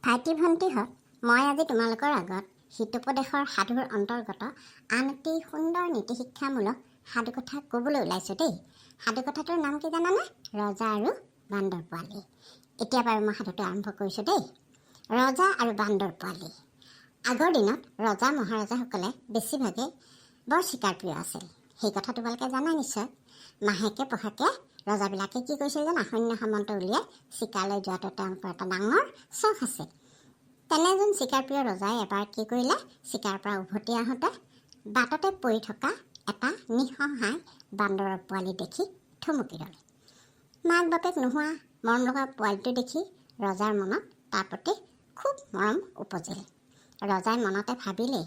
ভাইটি ভণ্টিহঁত, মই আজি তোমালোকৰ আগত হিতোপদেশৰ সাধুৰ অন্তৰ্গত আন এটি সুন্দৰ নীতিশিক্ষামূলক সাধুকথা ক'বলৈ ওলাইছোঁ দেই। সাধুকথাটোৰ নাম কি জানানে? ৰজা আৰু বান্দৰ পোৱালি। এতিয়া বাৰু মই সাধুটো আৰম্ভ কৰিছোঁ দেই। ৰজা আৰু বান্দৰ পোৱালি। আগৰ দিনত ৰজা মহাৰজাসকলে বেছিভাগে বৰ চিকাৰ প্ৰিয় আছিল। সেই কথা তোমালোকে জানাই নিশ্চয়। মাহেকে পহাকে ৰজাবিলাকে কি কৰিছিল জানা? সৈন্য সামন্ত উলিয়াই চিকাৰলৈ যোৱাটো তেওঁলোকৰ এটা ডাঙৰ চখ আছিল। তেনে এজন চিকাৰপ্ৰিয় ৰজাই এবাৰ কি কৰিলে, চিকাৰৰ পৰা উভতি আহোঁতে বাটতে পৰি থকা এটা নিঃসহায় বান্দৰৰ পোৱালি দেখি থমকি ৰ'লে। মাক বাপেক নোহোৱা মৰম লগা পোৱালিটো দেখি ৰজাৰ মনত তাৰ প্ৰতি খুব মৰম উপজিল। ৰজাই মনতে ভাবিলে,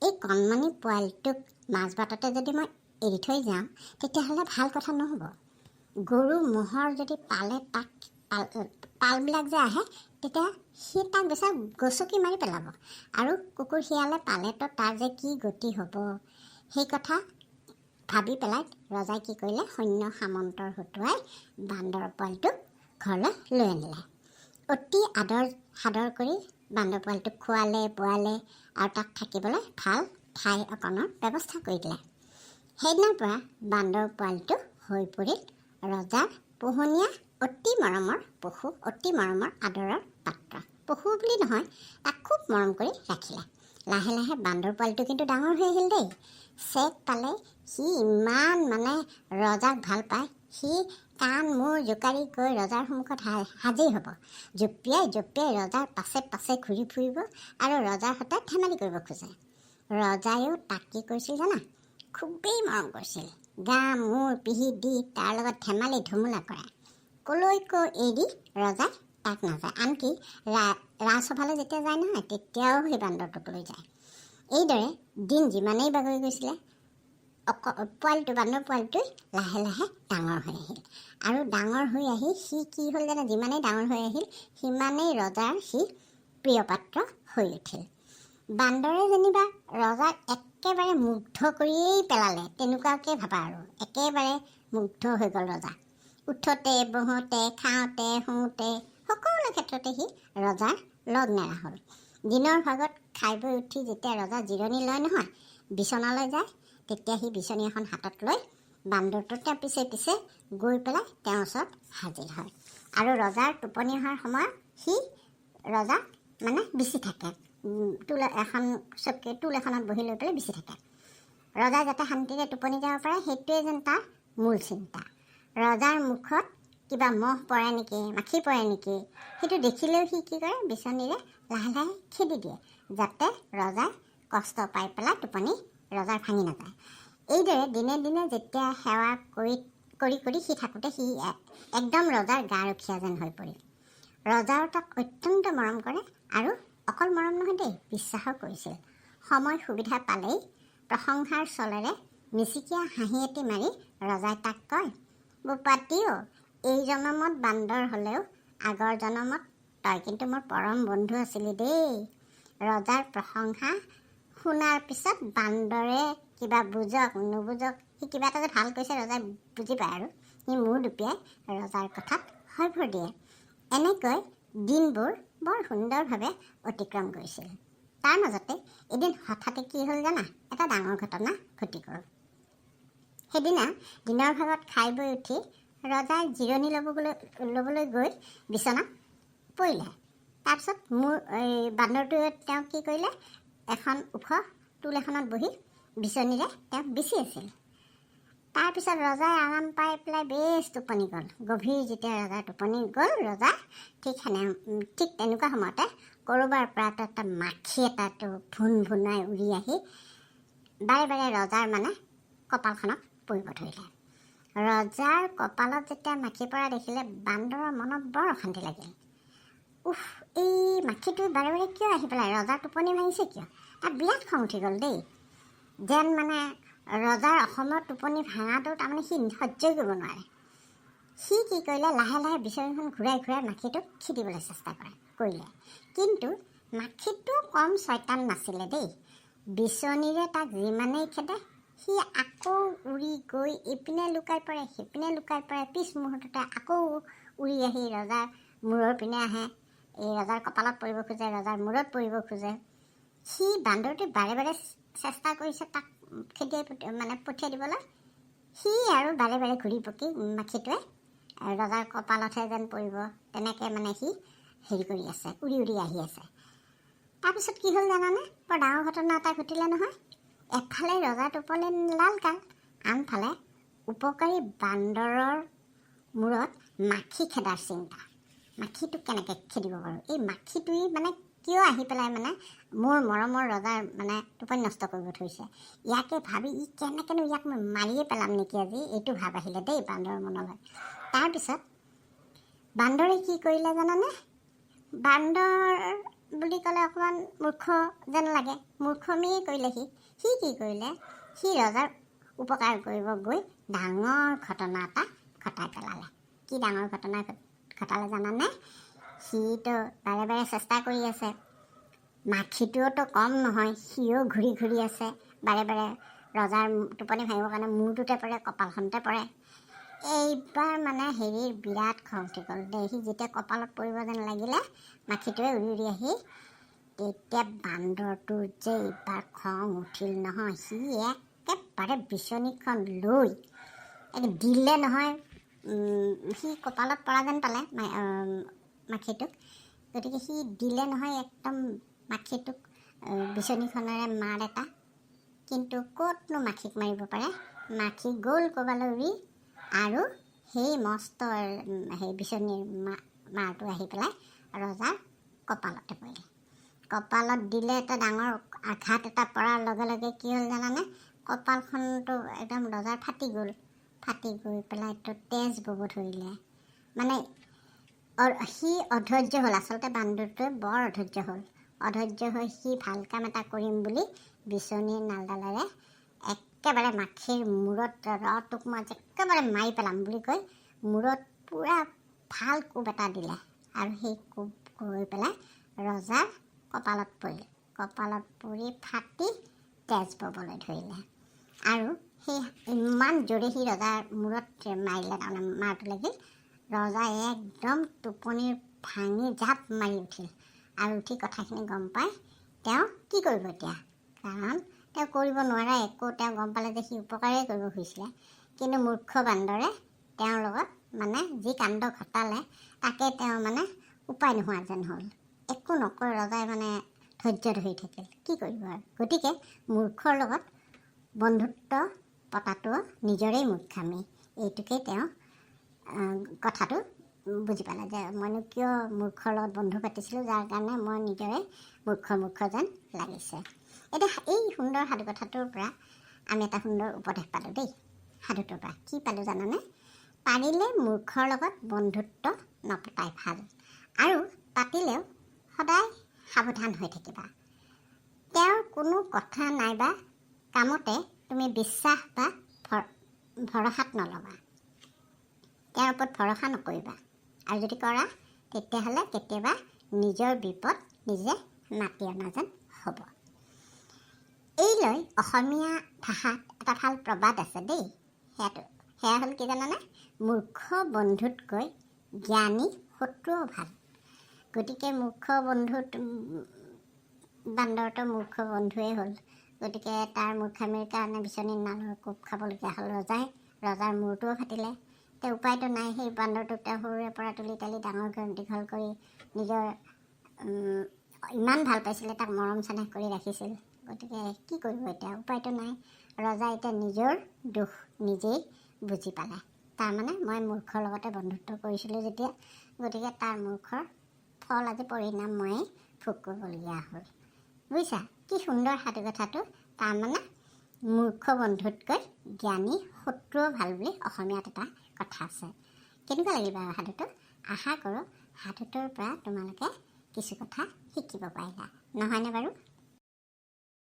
এই কণমানি পোৱালিটোক মাজ বাটতে যদি মই এৰি থৈ যাওঁ তেতিয়াহ'লে ভাল কথা নহ'ব। গৰু ম'হৰ যদি পালবিলাক যে আহে তেতিয়া সি তাক বেচা গচকি মাৰি পেলাব, আৰু কুকুৰ শিয়ালে পালেতো তাৰ যে কি গতি হ'ব। সেই কথা ভাবি পেলাই ৰজাই কি কৰিলে, সৈন্য সামন্তৰ হতুৱাই বান্দৰ পোৱালিটোক ঘৰলৈ লৈ আনিলে। অতি আদৰ সাদৰ কৰি বান্দৰ পোৱালিটোক খোৱালে বোৱালে আৰু তাক থাকিবলৈ ভাল ঠাই অকণৰ ব্যৱস্থা কৰি দিলে। সেইদিনাৰ পৰা বান্দৰ পোৱালিটো হৈ পৰিল ৰজাৰ পোহনীয়া অতি মৰমৰ পশু, অতি মৰমৰ আদৰৰ পাত্ৰ। পশু বুলি নহয়, তাক খুব মৰম কৰি ৰাখিলে। লাহে লাহে বান্দৰ পোৱালিটো কিন্তু ডাঙৰ হৈ আহিল দেই। চেক পালে সি ইমান ৰজাক ভাল পায়, সি কাণ মূৰ জোকাৰি গৈ ৰজাৰ সন্মুখত হাজিৰ হ'ব। জঁপিয়াই জঁপিয়াই ৰজাৰ পাছে পাছে ঘূৰি ফুৰিব আৰু ৰজাৰ সৈতে ধেমালি কৰিব খোজে। ৰজায়েও তাক কি কৰিছিল জানা? খুবেই মৰম কৰিছিল। গা মূৰ পিহি দি তাৰ লগত ধেমালি ধুমুলা কৰে। কলৈকো এৰি ৰজাই তাক নাযায়। আনকি ৰাজসভালৈ যেতিয়া যায় নহয়, তেতিয়াও সেই বান্দৰটোক লৈ যায়। এইদৰে দিন যিমানেই বাগৰি গৈছিলে, বান্দৰ পোৱালিটোৱে লাহে লাহে ডাঙৰ হৈ আহিল। আৰু ডাঙৰ হৈ আহি সি কি হ'ল জানে? যিমানেই ডাঙৰ হৈ আহিল সিমানেই ৰজাৰ সি প্ৰিয় পাত্ৰ হৈ উঠিল। বান্দৰে যেনিবা ৰজাক একেবাৰে মুগ্ধ কৰিয়েই পেলালে, তেনেকুৱাকৈ ভাবা আৰু। একেবাৰে মুগ্ধ হৈ গ'ল ৰজা। উঠোতে বহোঁতে খাওঁতে শুওঁতে সকলো ক্ষেত্ৰতে সি ৰজাৰ লগ নেৰা হ'ল। দিনৰ ভাগত খাই বৈ উঠি যেতিয়া ৰজা জিৰণি লয় নহয়, বিচনালৈ যায়, তেতিয়া সি বিচনী এখন হাতত লৈ বান্দৰটো তেওঁৰ পিছে পিছে গৈ পেলাই তেওঁৰ ওচৰত হাজিৰ হয়। আৰু ৰজাৰ টোপনি অহাৰ সময়ত সি ৰজাক বিচি থাকে। টুল এখনত বহি লৈ পেলাই বিচি থাকে। ৰজাই যাতে শান্তিৰে টোপনি যাব পাৰে, সেইটোৱে যেন তাৰ মূল চিন্তা। ৰজাৰ মুখত কিবা মহ পৰে নেকি, মাখি পৰে নেকি, সেইটো দেখিলেও সি কি কৰে, বিচনীৰে লাহে লাহে খেদি দিয়ে, যাতে ৰজাই কষ্ট পাই পেলাই টোপনি ৰজাৰ ভাঙি নাযায়। এইদৰে দিনে দিনে যেতিয়া সেৱা কৰি কৰি সি থাকোঁতে সি একদম ৰজাৰ গাৰখীয়া যেন হৈ পৰিল। ৰজাও তাক অত্যন্ত মৰম কৰে, আৰু অকল মৰম নহয় দেই, বিশ্বাসো কৰিছিল। সময় সুবিধা পালেই প্ৰশংসাৰ চলেৰে মিচিকীয়া হাঁহি এটি মাৰি ৰজাই তাক কয়, বোপাটিও, এই জনমত বান্দৰ হ'লেও আগৰ জনমত তই কিন্তু মোৰ পৰম বন্ধু আছিলি দেই। ৰজাৰ প্ৰশংসা শুনাৰ পিছত বান্দৰে কিবা বুজক নুবুজক, সি কিবা এটা যে ভাল কৈছে ৰজাই বুজি পায়, আৰু সি মূৰ দুপিয়াই ৰজাৰ কথাত হয়ভৰ দিয়ে। এনেকৈ দিনবোৰ বৰ সুন্দৰভাৱে অতিক্ৰম কৰিছিল। তাৰ মাজতে এদিন হঠাতে কি হ'ল জানা? এটা ডাঙৰ ঘটনা ঘটি গ'ল। সেইদিনা দিনৰ ভাগত খাই বৈ উঠি ৰজাই জিৰণি ল'বলৈ গৈ বিচনাত পৰিলে। তাৰপিছত বান্দৰটোৱে তেওঁক কি কৰিলে, এখন ওখ টুল এখনত বহি বিচনীৰে তেওঁক বিচি আছিল। তাৰপিছত ৰজাই আৰাম পাই পেলাই বেছ টোপনি গ'ল। গভীৰ যেতিয়া ৰজাৰ টোপনি গ'ল, ৰজা ঠিক তেনেকুৱা সময়তে ক'ৰবাৰ পৰা এটা মাখি এটাটো ভুন ভুনাই উৰি আহি বাৰে বাৰে ৰজাৰ কপালখনত পৰিব ধৰিলে। ৰজাৰ কপালত যেতিয়া মাখি পৰা দেখিলে বান্দৰৰ মনত বৰ অশান্তি লাগিল। এই মাখিটো বাৰে বাৰে কিয় আহি পেলাই ৰজাৰ টোপনি ভাঙিছে কিয়? তাত বিৰাট খং উঠি গ'ল দেই। যেন ৰজাৰ অসমৰ টোপনি ভাঙাটো তাৰমানে সি সহ্যই কৰিব নোৱাৰে। সি কি কৰিলে, লাহে লাহে বিচনীখন ঘূৰাই ঘূৰাই মাখিটোক খেদিবলৈ চেষ্টা কৰিলে। কিন্তু মাখিটো কম চয়তান নাছিলে দেই। বিচনীৰে তাক যিমানেই খেদে, সি আকৌ উৰি গৈ ইপিনে লুকাই পৰে সিপিনে লুকাই পৰে, পিছ মুহূৰ্ততে আকৌ উৰি আহি ৰজাৰ মূৰৰ পিনে আহে। এই ৰজাৰ কপালত পৰিব খোজে, ৰজাৰ মূৰত পৰিব খোজে। সি বান্দৰটোৱে বাৰে বাৰে চেষ্টা কৰিছে তাক খেদিয়াই পঠিয়াই দিবলৈ। সি আৰু বাৰে বাৰে ঘূৰি পকি মাখিটোৱে ৰজাৰ কপালতহে যেন পৰিব তেনেকৈ সি হেৰি কৰি আছে, উৰি উৰি আহি আছে। তাৰপিছত কি হ'ল জানানে? বৰ ডাঙৰ ঘটনা এটা ঘটিলে নহয়। এফালে ৰজাৰ টোপনি লালকাল, আনফালে উপকাৰী বান্দৰৰ মূৰত মাখি খেদাৰ চিন্তা। মাখিটোক কেনেকৈ খেদিব পাৰোঁ? এই মাখিটোৱে কিয় আহি পেলাই মোৰ মৰমৰ ৰজাৰ টোপনি নষ্ট কৰিব ধৰিছে। ইয়াকে ভাবি কেনেকৈনো ইয়াক মই মাৰিয়ে পেলাম নেকি আজি, এইটো ভাব আহিলে দেই বান্দৰৰ মনলৈ। তাৰপিছত বান্দৰে কি কৰিলে জানানে? বান্দৰ বুলি ক'লে অকণমান মূৰ্খ যেন লাগে, মূৰ্খমিয়ে কৰিলে সি কি কৰিলে? সি ৰজাৰ উপকাৰ কৰিব গৈ ডাঙৰ ঘটনা এটা ঘটাই পেলালে। কি ডাঙৰ ঘটনা ঘটালে জানানে? সিতো বাৰে বাৰে চেষ্টা কৰি আছে, মাখিটোওতো কম নহয়, সিও ঘূৰি ঘূৰি আছে বাৰে বাৰে ৰজাৰ টোপনি ভাঙিবৰ কাৰণে মূৰটোতে পৰে, কপালখনতে পৰে। এইবাৰ হেৰিৰ বিৰাট খং উঠি গ'ল দেই। সি যেতিয়া কপালত পৰিব যেন লাগিলে মাখিটোৱে উৰি উৰি আহি, তেতিয়া বান্দৰটোৰ যে এইবাৰ খং উঠিল নহয়, সি একেবাৰে বিচনীখন লৈ দিলে নহয়। সি কপালত পৰা যেন পালে মাখিটোক, গতিকে সি দিলে নহয় একদম মাখিটোক বিচনীখনেৰে মাৰ এটা। কিন্তু ক'তনো মাখিক মাৰিব পাৰে? মাখি গ'ল ক'ৰবালৈ উৰি, আৰু সেই মস্ত সেই বিচনীৰ মাৰটো আহি পেলাই ৰজাৰ কপালতে পৰিলে। কপালত দিলে এটা ডাঙৰ আঘাত এটা পৰাৰ লগে লগে কি হ'ল জানানে? কপালখনটো একদম ৰজাৰ ফাটি গ'ল। ফাটি গৈ পেলাই তেজ বব ধৰিলে। সি অধৈৰ্য হ'ল। আচলতে বান্দৰটোৱে বৰ অধৈৰ্য হ'ল। অধৈৰ্য হৈ সি ভাল কাম এটা কৰিম বুলি বিচনীৰ নালডালেৰে একেবাৰে মাখিৰ মূৰত তোক মই একেবাৰে মাৰি পেলাম বুলি কৈ মূৰত পূৰা ভাল কোব এটা দিলে, আৰু সেই কোব গৈ পেলাই ৰজাৰ কপালত পৰিল। কপালত পৰি ফাটি তেজ ববলৈ ধৰিলে, আৰু সেই ইমান জোৰে সি ৰজাৰ মূৰত মাৰিলে, তাৰমানে মাৰটো লাগিল। ৰজা একদম টোপনিৰ ভাঙি জাপ মাৰি উঠিল, আৰু উঠি কথাখিনি গম পাই তেওঁ কি কৰিব এতিয়া? কাৰণ তেওঁ কৰিব নোৱাৰে একো। তেওঁ গম পালে যে সি উপকাৰেই কৰিব খুজিছিলে, কিন্তু মূৰ্খ বান্দৰে তেওঁৰ লগত যি কাণ্ড ঘটালে তাকে তেওঁ উপায় নোহোৱা যেন হ'ল। একো নকয় ৰজাই ধৈৰ্য ধৰি থাকিল। কি কৰিব আৰু? গতিকে মূৰ্খৰ লগত বন্ধুত্ব পতাটো নিজৰেই মূৰ্খামি। এইটোকেই তেওঁ কথাটো বুজি পালে যে মইনো কিয় মূৰ্খৰ লগত বন্ধু পাতিছিলোঁ, যাৰ কাৰণে মই নিজৰে মূৰ্খ যেন লাগিছে। এতিয়া এই সুন্দৰ সাধু কথাটোৰ পৰা আমি এটা সুন্দৰ উপদেশ পালোঁ দেই। সাধুটোৰ পৰা কি পালোঁ জানানে? পাৰিলে মূৰ্খৰ লগত বন্ধুত্ব নপতাই ভাল, আৰু পাতিলেও সদায় সাৱধান হৈ থাকিবা। তেওঁৰ কোনো কথা নাইবা কামতে তুমি বিশ্বাস বা ভৰসাত নল'বা। তেওঁৰ ওপৰত ভৰসা নকৰিবা, আৰু যদি কৰা তেতিয়াহ'লে কেতিয়াবা নিজৰ বিপদ নিজে মাতি অনা যেন হ'ব। এই লৈ অসমীয়া ভাষাত এটা ভাল প্ৰবাদ আছে দেই। সেয়া হ'ল কি জানানে? মূৰ্খ বন্ধুতকৈ জ্ঞানী শত্ৰুও ভাল। গতিকে মূৰ্খ বান্দৰটো মূৰ্খ বন্ধুৱেই হ'ল। গতিকে তাৰ মূৰ্খামিৰ কাৰণে বিচনীৰ নালৰ কোব খাবলগীয়া হ'ল ৰজাই। ৰজাৰ মূৰটোও ফাটিলে। তেওঁ উপায়তো নাই, সেই বান্দৰটোক তেওঁ সৰুৰে পৰা তুলি তালি ডাঙৰ দীঘল কৰি নিজৰ ইমান ভাল পাইছিলে, তাক মৰম চেনেহ কৰি ৰাখিছিল। গতিকে কি কৰিব এতিয়া? উপায়তো নাই। ৰজাই এতিয়া নিজৰ দুখ নিজেই বুজি পালে। তাৰমানে মই মূৰ্খৰ লগতে বন্ধুত্ব কৰিছিলোঁ যেতিয়া, গতিকে তাৰ মূৰ্খৰ ফল আজি পৰিণাম ময়ে ভোগ কৰিবলগীয়া হ'ল। বুজিছা কি সুন্দৰ সাধু কথাটো? তাৰমানে মূৰ্খ বন্ধুতকৈ জ্ঞানী শত্ৰুও ভাল বুলি অসমীয়াত এটা কথা আছে। কেনেকুৱা লাগিব আৰু সাধুটো? আশা কৰোঁ সাধুটোৰ পৰা তোমালোকে কিছু কথা শিকিব পাৰিলা, নহয়নে বাৰু?